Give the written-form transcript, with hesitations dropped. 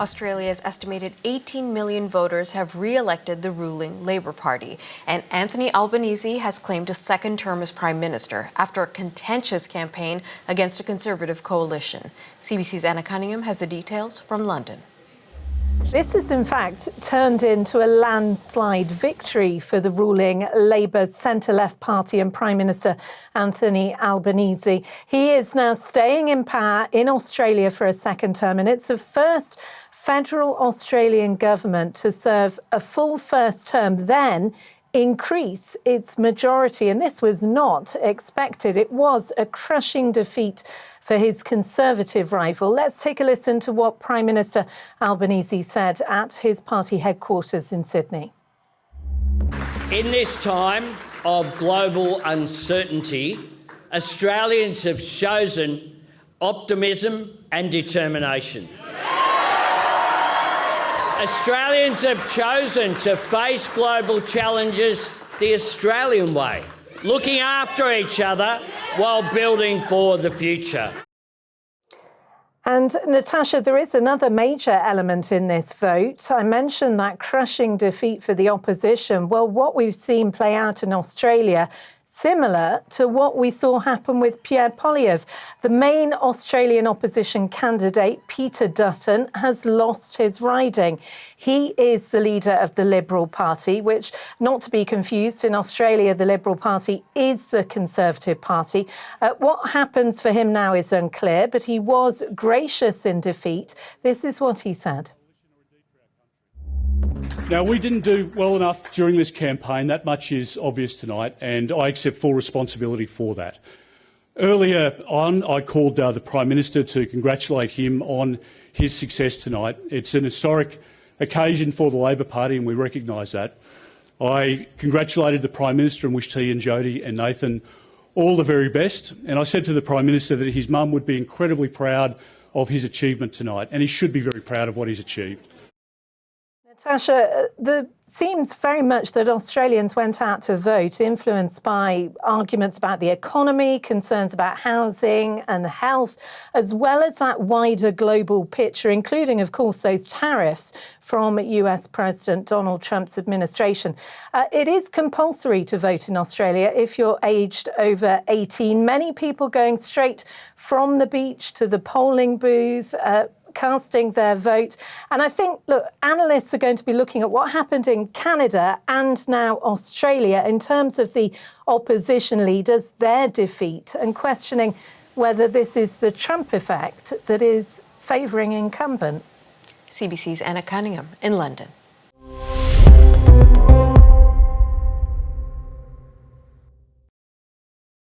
Australia's estimated 18 million voters have re-elected the ruling Labour Party, and Anthony Albanese has claimed a second term as Prime Minister after a contentious campaign against a Conservative coalition. CBC's Anna Cunningham has the details from London. This has in fact turned into a landslide victory for the ruling Labour centre-left party and Prime Minister Anthony Albanese. He is now staying in power in Australia for a second term, and it's the first federal Australian government to serve a full first term, then increase its majority. And this was not expected. It was a crushing defeat for his Conservative rival. Let's take a listen to what Prime Minister Albanese said at his party headquarters in Sydney. In this time of global uncertainty, Australians have chosen optimism and determination. Australians have chosen to face global challenges the Australian way, looking after each other while building for the future. And Natasha, there is another major element in this vote. I mentioned that crushing defeat for the opposition. Well, what we've seen play out in Australia, similar to what we saw happen with Pierre Poilievre. The main Australian opposition candidate, Peter Dutton, has lost his riding. He is the leader of the Liberal Party, which, not to be confused, in Australia, the Liberal Party is the Conservative Party. What happens for him now is unclear, but he was gracious in defeat. This is what he said. Now, we didn't do well enough during this campaign. That much is obvious tonight, and I accept full responsibility for that. Earlier on, I called the Prime Minister to congratulate him on his success tonight. It's an historic occasion for the Labor Party, and we recognise that. I congratulated the Prime Minister and wished he and Jodie and Nathan all the very best. And I said to the Prime Minister that his mum would be incredibly proud of his achievement tonight, and he should be very proud of what he's achieved. Natasha, there seems very much that Australians went out to vote influenced by arguments about the economy, concerns about housing and health, as well as that wider global picture, including, of course, those tariffs from US President Donald Trump's administration. It is compulsory to vote in Australia if you're aged over 18. Many people going straight from the beach to the polling booth, casting their vote. And I think, look, analysts are going to be looking at what happened in Canada and now Australia in terms of the opposition leaders, their defeat, and questioning whether this is the Trump effect that is favouring incumbents. CBC's Anna Cunningham in London.